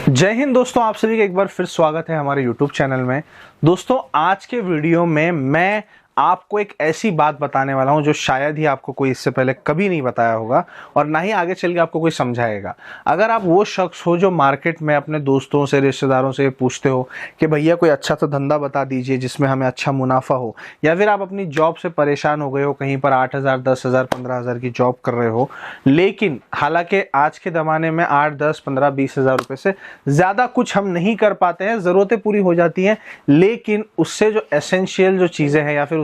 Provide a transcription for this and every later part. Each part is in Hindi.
जय हिंद दोस्तों, आप सभी का एक बार फिर स्वागत है हमारे YouTube चैनल में। दोस्तों, आज के वीडियो में मैं आपको एक ऐसी बात बताने वाला हूं जो शायद ही आपको कोई इससे पहले कभी नहीं बताया होगा और ना ही आगे चल के आपको कोई समझाएगा। अगर आप वो शख्स हो जो मार्केट में अपने दोस्तों से, रिश्तेदारों से पूछते हो कि भैया कोई अच्छा सा धंधा बता दीजिए जिसमें हमें अच्छा मुनाफा हो, या फिर आप अपनी जॉब से परेशान हो गए हो, कहीं पर 8,000, 10,000, 15,000 की जॉब कर रहे हो, लेकिन हालांकि आज के ज़माने में 8, 10, 15, 20,000 रुपये से ज़्यादा कुछ हम नहीं कर पाते हैं, ज़रूरतें पूरी हो जाती हैं, लेकिन उससे जो एसेंशियल जो चीज़ें हैं या फिर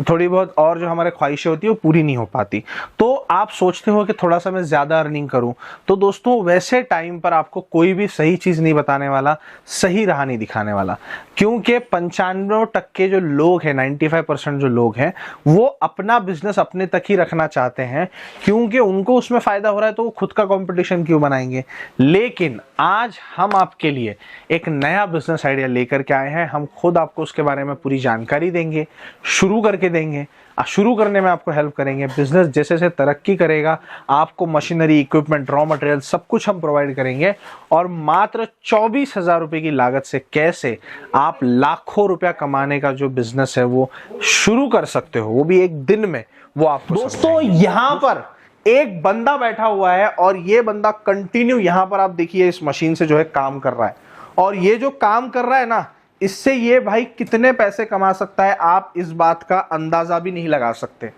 थोड़ी बहुत और जो हमारे ख्वाहिशें होती है वो पूरी नहीं हो पाती। तो आप सोचते हो कि थोड़ा सा मैं ज्यादा अर्निंग करूं, तो दोस्तों वैसे टाइम पर आपको कोई भी सही चीज नहीं बताने वाला, सही राह नहीं दिखाने वाला, क्योंकि 95% जो लोग हैं, 95% जो लोग हैं, वो अपना बिजनेस अपने तक ही रखना चाहते हैं क्योंकि उनको उसमें फायदा हो रहा है, तो वो खुद का कंपटीशन क्यों बनाएंगे। लेकिन आज हम आपके लिए एक नया बिजनेस आइडिया लेकर के आए हैं। हम खुद आपको उसके बारे में पूरी जानकारी देंगे, शुरू करके देंगे, शुरू करने में आपको हेल्प करेंगे। बिजनेस जैसे जैसे तरक्की करेगा, आपको मशीनरी, इक्विपमेंट, रॉ मटेरियल सब कुछ हम प्रोवाइड करेंगे और मात्र 24,000 रुपए की लागत से कैसे आप लाखों रुपया कमाने का जो बिजनेस है वो शुरू कर सकते हो, वो भी एक दिन में, वो आपको। दोस्तों, यहां पर एक बंदा बैठा हुआ है और ये बंदा कंटिन्यू यहां पर आप देखिए इस मशीन से जो है काम कर रहा है, और ये जो काम कर रहा है ना, इससे ये भाई कितने पैसे कमा सकता है आप इस बात का अंदाजा भी नहीं लगा सकते।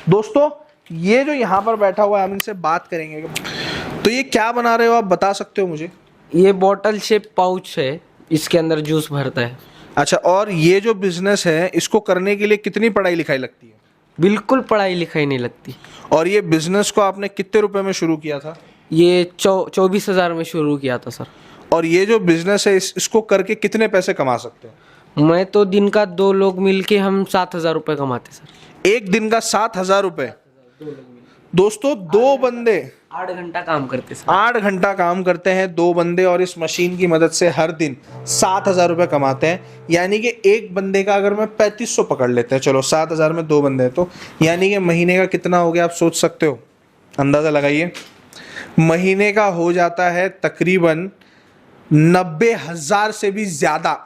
दोस्तों, ये जो यहां पर बैठा हुआ है, हम इनसे बात करेंगे। तो ये क्या बना रहे हो, आप बता सकते हो मुझे? ये बॉटल शेप पाउच है, इसके अंदर जूस भरता है। अच्छा, और ये जो बिजनेस है इसको करने के लिए कितनी पढ़ाई लिखाई लगती है? बिल्कुल पढ़ाई लिखाई नहीं लगती। और ये बिजनेस को आपने कितने रुपए में शुरू किया था? ये 24,000 में शुरू किया था सर। और ये जो बिजनेस है इसको करके कितने पैसे कमा सकते हैं? मैं तो दिन का 2 लोग मिलके हम 7,000 रुपये कमाते सर। एक दिन का 7,000 रुपए। दोस्तों, 2 बंदे 8 घंटा काम करते सर। 8 घंटा काम करते हैं 2 बंदे, और इस मशीन की मदद से हर दिन 7,000 रुपये कमाते हैं। यानी कि एक बंदे का अगर मैं 3500 पकड़ लेते हैं, चलो 7,000 में 2 बंदे, तो यानी कि महीने का कितना हो गया आप सोच सकते हो, अंदाजा लगाइए। महीने का हो जाता है तकरीबन 90,000 से भी ज्यादा,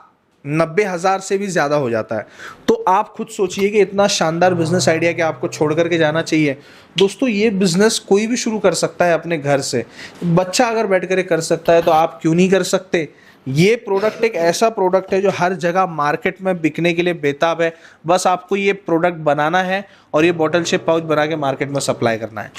90,000 से भी ज्यादा हो जाता है। तो आप खुद सोचिए कि इतना शानदार बिजनेस आइडिया क्या आपको छोड़ करके जाना चाहिए। दोस्तों, ये बिजनेस कोई भी शुरू कर सकता है अपने घर से। बच्चा अगर बैठ कर कर सकता है तो आप क्यों नहीं कर सकते? ये प्रोडक्ट एक ऐसा प्रोडक्ट है जो हर जगह मार्केट में बिकने के लिए बेताब है। बस आपको ये प्रोडक्ट बनाना है और ये बॉटल शेप पाउच बना के मार्केट में सप्लाई करना है।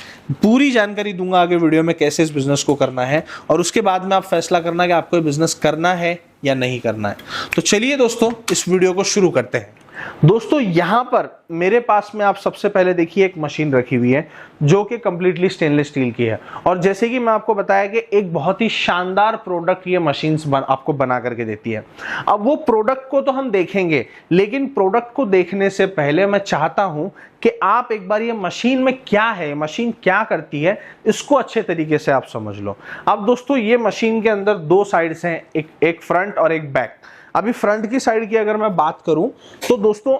पूरी जानकारी दूंगा आगे वीडियो में कैसे इस बिजनेस को करना है, और उसके बाद में आप फैसला करना कि आपको ये बिजनेस करना है या नहीं करना है। तो चलिए दोस्तों, इस वीडियो को शुरू करते हैं। दोस्तों, यहां पर मेरे पास में आप सबसे पहले देखिए एक मशीन रखी हुई है जो कि कंप्लीटली स्टेनलेस स्टील की है, और जैसे कि मैं आपको बताया कि एक बहुत ही शानदार प्रोडक्ट ये मशीन आपको बना करके देती है। अब वो प्रोडक्ट को तो हम देखेंगे, लेकिन प्रोडक्ट को देखने से पहले मैं चाहता हूं कि आप एक बार ये मशीन में क्या है, मशीन क्या करती है, इसको अच्छे तरीके से आप समझ लो। अब दोस्तों, ये मशीन के अंदर 2 साइड्स हैं, एक फ्रंट और एक बैक। अभी फ्रंट की साइड की अगर मैं बात करूं तो दोस्तों,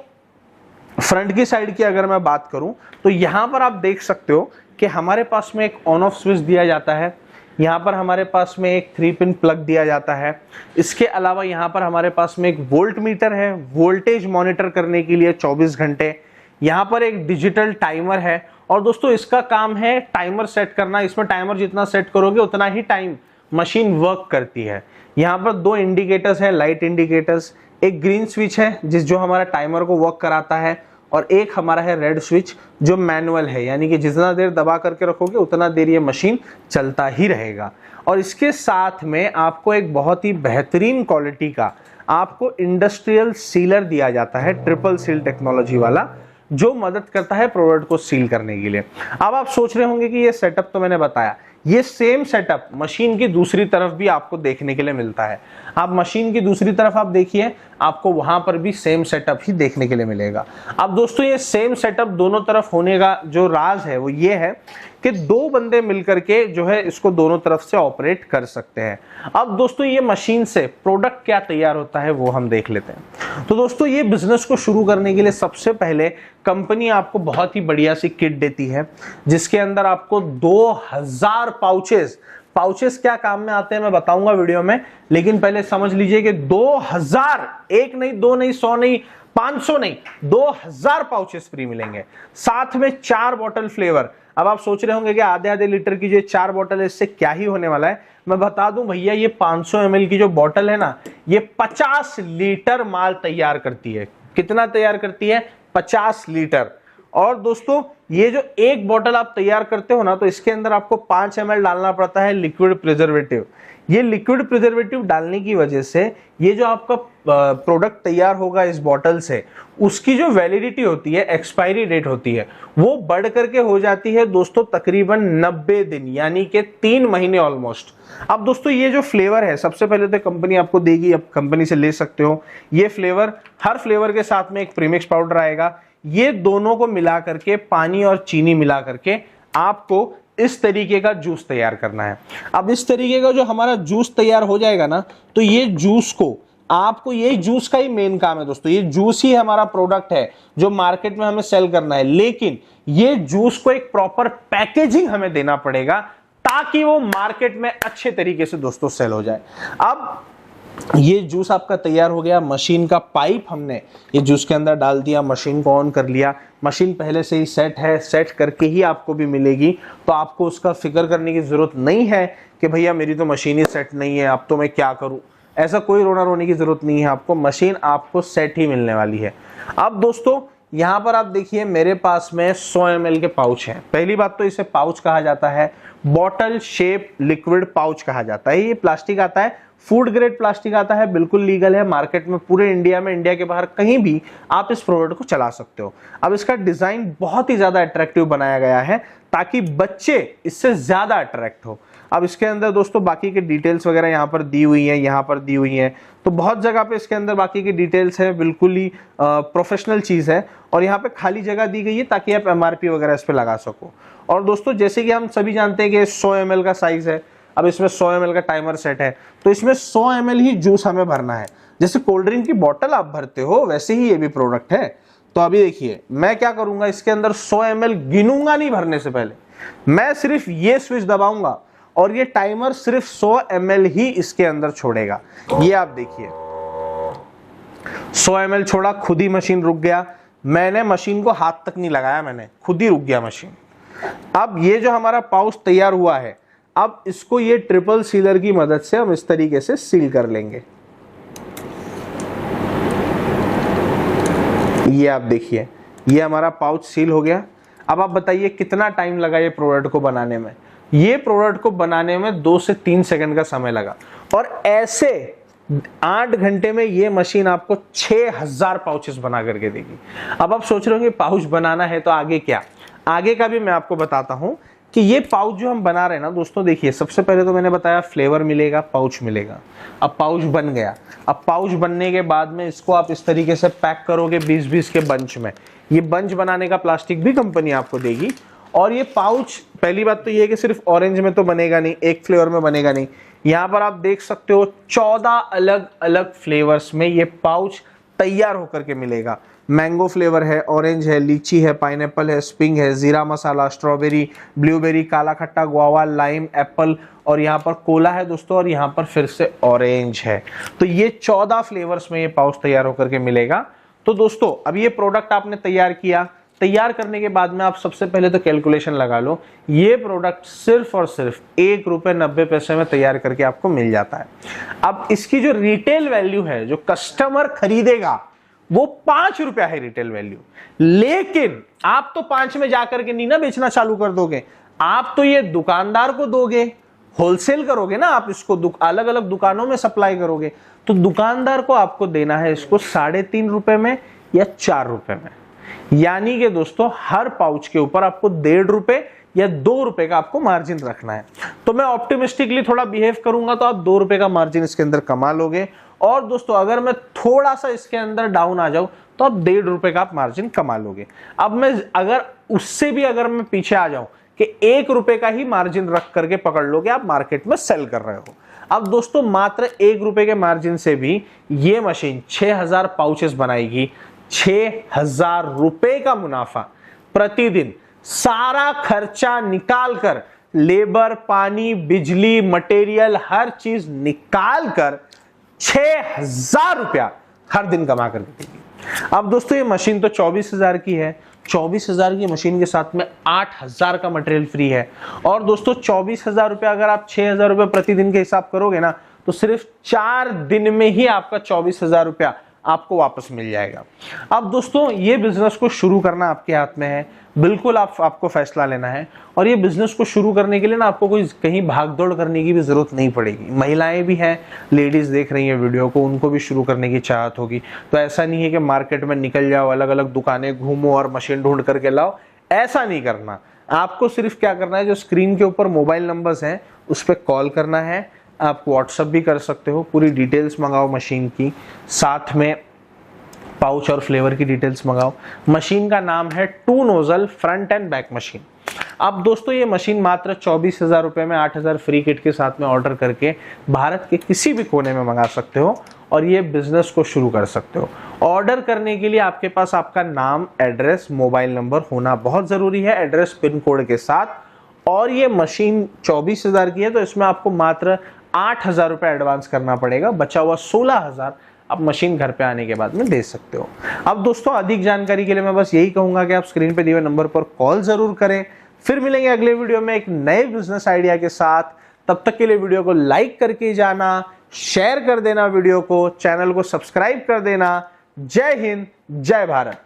फ्रंट की साइड की अगर मैं बात करूं तो यहां पर आप देख सकते हो कि हमारे पास में एक ऑन ऑफ स्विच दिया जाता है। यहां पर हमारे पास में एक 3 पिन प्लग दिया जाता है। इसके अलावा यहां पर हमारे पास में एक वोल्ट मीटर है, वोल्टेज मॉनिटर करने के लिए 24 घंटे। यहां पर एक डिजिटल टाइमर है, और दोस्तों इसका काम है टाइमर सेट करना। इसमें टाइमर जितना सेट करोगे उतना ही टाइम मशीन वर्क करती है। यहाँ पर 2 इंडिकेटर्स हैं, लाइट इंडिकेटर्स। एक ग्रीन स्विच है जो हमारा टाइमर को वर्क कराता है, और एक हमारा है रेड स्विच जो मैनुअल है, यानी कि जितना देर दबा करके रखोगे उतना देर ये मशीन चलता ही रहेगा। और इसके साथ में आपको एक बहुत ही बेहतरीन क्वालिटी का आपको इंडस्ट्रियल सीलर दिया जाता है, ट्रिपल सील टेक्नोलॉजी वाला, जो मदद करता है प्रोडक्ट को सील करने के लिए। अब आप सोच रहे होंगे कि ये सेटअप तो मैंने बताया, ये सेम सेटअप मशीन की दूसरी तरफ भी आपको देखने के लिए मिलता है। आप मशीन की दूसरी तरफ आप देखिए, आपको वहां पर भी सेम सेटअप ही देखने के लिए मिलेगा। अब दोस्तों, ये सेम सेटअप दोनों तरफ होने का जो राज है वो ये है कि 2 बंदे मिलकर के जो है इसको दोनों तरफ से ऑपरेट कर सकते हैं। अब दोस्तों, ये मशीन से प्रोडक्ट क्या तैयार होता है वो हम देख लेते हैं। तो दोस्तों, ये बिजनेस को शुरू करने के लिए सबसे पहले कंपनी आपको बहुत ही बढ़िया सी किट देती है, जिसके अंदर आपको 2000 पाउचेस पाउचेस क्या काम में आते हैं मैं बताऊंगा वीडियो में, लेकिन पहले समझ लीजिए कि 2000, एक नहीं, दो नहीं, 100 नहीं, 500 नहीं, 2000 पाउचेस फ्री मिलेंगे, साथ में 4 बॉटल फ्लेवर। अब आप सोच रहे होंगे कि आधे आधे लीटर की जो 4 बॉटल है इससे क्या ही होने वाला है। मैं बता दूं भैया, ये 500 ml की जो बॉटल है ना, ये 50 लीटर माल तैयार करती है। कितना तैयार करती है? 50 लीटर। और दोस्तों ये जो एक बॉटल आप तैयार करते हो ना, तो इसके अंदर आपको 5 ml डालना पड़ता है लिक्विड प्रिजर्वेटिव। ये लिक्विड प्रिजर्वेटिव डालने की वजह से ये जो आपका प्रोडक्ट तैयार होगा इस बॉटल से, उसकी जो वैलिडिटी होती है, एक्सपायरी डेट होती है, वो बढ़ करके हो जाती है दोस्तों तकरीबन 90 दिन, यानी कि 3 महीने ऑलमोस्ट। अब दोस्तों ये जो फ्लेवर है, सबसे पहले तो कंपनी आपको देगी, अब कंपनी से ले सकते हो ये फ्लेवर। हर फ्लेवर के साथ में एक प्रीमिक्स पाउडर आएगा। ये दोनों को मिला करके, पानी और चीनी मिला करके आपको इस तरीके का जूस तैयार करना है। अब इस तरीके का जो हमारा जूस तैयार हो जाएगा ना, तो ये जूस को आपको, ये जूस का ही मेन काम है दोस्तों, ये जूस ही हमारा प्रोडक्ट है जो मार्केट में हमें सेल करना है, लेकिन ये जूस को एक प्रॉपर पैकेजिंग हमें देना पड़ेगा ताकि वो मार्केट में अच्छे तरीके से दोस्तों सेल हो जाए। अब ये जूस आपका तैयार हो गया, मशीन का पाइप हमने ये जूस के अंदर डाल दिया, मशीन को ऑन कर लिया। मशीन पहले से ही सेट है, सेट करके ही आपको भी मिलेगी, तो आपको उसका फिक्र करने की जरूरत नहीं है कि भैया मेरी तो मशीन ही सेट नहीं है, अब तो मैं क्या करूं। ऐसा कोई रोना रोने की जरूरत नहीं है, आपको मशीन आपको सेट ही मिलने वाली है। अब दोस्तों यहां पर आप देखिए मेरे पास में 100 ml के पाउच हैं। पहली बात तो इसे पाउच कहा जाता है, बॉटल शेप लिक्विड पाउच कहा जाता है। ये प्लास्टिक आता है, फूड ग्रेड प्लास्टिक आता है, बिल्कुल लीगल है मार्केट में, पूरे इंडिया में, इंडिया के बाहर कहीं भी आप इस प्रोडक्ट को चला सकते हो। अब इसका डिजाइन बहुत ही ज्यादा अट्रैक्टिव बनाया गया है ताकि बच्चे इससे ज्यादा अट्रैक्ट हो। अब इसके अंदर दोस्तों बाकी के डिटेल्स वगैरह यहाँ पर दी हुई हैं, यहाँ पर दी हुई हैं, तो बहुत जगह पे इसके अंदर बाकी की डिटेल्स है, बिल्कुल ही प्रोफेशनल चीज है। और यहाँ पे खाली जगह दी गई है ताकि आप MRP वगैरह इस पे लगा सको। और दोस्तों जैसे कि हम सभी जानते हैं कि 100 ml का साइज है, अब इसमें 100 ml का टाइमर सेट है, तो इसमें 100 ml ही जूस हमें भरना है। जैसे कोल्ड ड्रिंक की बोतल आप भरते हो, वैसे ही ये भी प्रोडक्ट है। तो अभी देखिए मैं क्या करूंगा, इसके अंदर 100 ml गिनूंगा नहीं भरने से पहले, मैं सिर्फ ये स्विच दबाऊंगा और ये टाइमर सिर्फ 100 ml ही इसके अंदर छोड़ेगा। ये आप देखिए 100 ml छोड़ा, खुद ही मशीन रुक गया। मैंने मशीन को हाथ तक नहीं लगाया, मैंने खुद ही रुक गया मशीन। अब ये जो हमारा पाउच तैयार हुआ है, अब इसको ये ट्रिपल सीलर की मदद से हम इस तरीके से सील कर लेंगे। ये आप देखिए ये हमारा पाउच सील हो गया। अब आप बताइए कितना टाइम लगा ये प्रोडक्ट को बनाने में। ये प्रोडक्ट को बनाने में 2 से 3 सेकंड का समय लगा, और ऐसे 8 घंटे में ये मशीन आपको 6000 पाउचेस बना करके देगी। अब आप सोच रहे होंगे पाउच बनाना है तो आगे क्या, आगे का भी मैं आपको बताता हूं कि ये पाउच जो हम बना रहे हैं ना दोस्तों, देखिए सबसे पहले तो मैंने बताया फ्लेवर मिलेगा, पाउच मिलेगा। अब पाउच बन गया, अब पाउच बनने के बाद में इसको आप इस तरीके से पैक करोगे 20-20 के बंच में। ये बंच बनाने का प्लास्टिक भी कंपनी आपको देगी। और ये पाउच, पहली बात तो ये है कि सिर्फ ऑरेंज में तो बनेगा नहीं, एक फ्लेवर में बनेगा नहीं। यहाँ पर आप देख सकते हो 14 अलग अलग फ्लेवर्स में ये पाउच तैयार होकर के मिलेगा। मैंगो फ्लेवर है, ऑरेंज है, लीची है, पाइनएप्पल है, स्प्रिंग है, जीरा मसाला, स्ट्रॉबेरी, ब्लूबेरी, काला खट्टा, गुआवा, लाइम, एप्पल, और यहाँ पर कोला है दोस्तों, और यहाँ पर फिर से ऑरेंज है। तो ये 14 फ्लेवर्स में ये पाउच तैयार होकर के मिलेगा। तो दोस्तों अब ये प्रोडक्ट आपने तैयार किया, तैयार करने के बाद में आप सबसे पहले तो कैलकुलेशन लगा लो, ये प्रोडक्ट सिर्फ और सिर्फ ₹1.90 में तैयार करके आपको मिल जाता है। अब इसकी जो रिटेल वैल्यू है, जो कस्टमर खरीदेगा, वो ₹5 है रिटेल वैल्यू। लेकिन आप तो 5 में जाकर के नहीं ना बेचना चालू कर दोगे, आप तो ये दुकानदार को दोगे, होलसेल करोगे ना आप इसको, अलग अलग दुकानों में सप्लाई करोगे। तो दुकानदार को आपको देना है इसको ₹3.5 में या ₹4 में। यानी कि दोस्तों हर पाउच के ऊपर आपको ₹1.5 या ₹2 का आपको मार्जिन रखना है। तो मैं ऑप्टिमिस्टिकली थोड़ा बिहेव करूंगा तो आप ₹2 का मार्जिन इसके अंदर कमा लोगे। और दोस्तों अगर मैं थोड़ा सा इसके अंदर डाउन आ जाऊं तो आप ₹1.5 का आप मार्जिन कमा लोगे। अब मैं अगर उससे भी अगर मैं पीछे आ जाऊं कि ₹1 का ही मार्जिन रख करके पकड़ लोगे, आप मार्केट में सेल कर रहे हो। अब दोस्तों मात्र ₹1 के मार्जिन से भी ये मशीन 6000 पाउचेस बनाएगी। ₹6000 का मुनाफा प्रतिदिन, सारा खर्चा निकाल कर लेबर, पानी, बिजली, मटेरियल हर चीज निकाल कर 6,000 रुपया हर दिन कमा कर देगी। अब दोस्तों ये मशीन तो 24,000 की है, 24,000 की मशीन के साथ में 8,000 का मटेरियल फ्री है। और दोस्तों 24,000 रुपया अगर आप 6,000 रुपये प्रतिदिन के हिसाब करोगे ना, तो सिर्फ 4 दिन में ही आपका 24,000 रुपया आपको वापस मिल जाएगा। अब दोस्तों ये बिजनेस को शुरू करना आपके हाथ में है, बिल्कुल आपको फैसला लेना है। और ये बिजनेस को शुरू करने के लिए ना आपको कोई कहीं भाग दौड़ करने की भी जरूरत नहीं पड़ेगी। महिलाएं भी हैं, लेडीज देख रही हैं वीडियो को, उनको भी शुरू करने की चाहत होगी। तो ऐसा नहीं है कि मार्केट में निकल जाओ, अलग अलग दुकानें घूमो और मशीन ढूंढ करके लाओ, ऐसा नहीं करना। आपको सिर्फ क्या करना है, जो स्क्रीन के ऊपर मोबाइल नंबर्स हैं उस पर कॉल करना है। आप व्हाट्सएप भी कर सकते हो, पूरी डिटेल्स मंगाओ मशीन की, साथ में पाउच और फ्लेवर की डिटेल्स मंगाओ। मशीन का नाम है 2 nozzle front end back machine. अब दोस्तों ये मशीन मात्र 24,000 रुपए में 8,000 फ्री किट के साथ में ऑर्डर करके भारत के किसी भी कोने में मंगा सकते हो और ये बिजनेस को शुरू कर सकते हो। ऑर्डर करने के लिए आपके पास आपका नाम, एड्रेस, मोबाइल नंबर होना बहुत जरूरी है, एड्रेस पिन कोड के साथ। और ये मशीन 24,000 की है, तो इसमें आपको मात्र 8,000 रुपए एडवांस करना पड़ेगा। बचा हुआ 16,000 आप मशीन घर पे आने के बाद में दे सकते हो। अब दोस्तों अधिक जानकारी के लिए मैं बस यही कहूंगा कि आप स्क्रीन पे दिए हुए नंबर पर कॉल जरूर करें। फिर मिलेंगे अगले वीडियो में एक नए बिजनेस आइडिया के साथ। तब तक के लिए वीडियो को लाइक करके जाना, शेयर कर देना वीडियो को, चैनल को सब्सक्राइब कर देना। जय हिंद, जय भारत।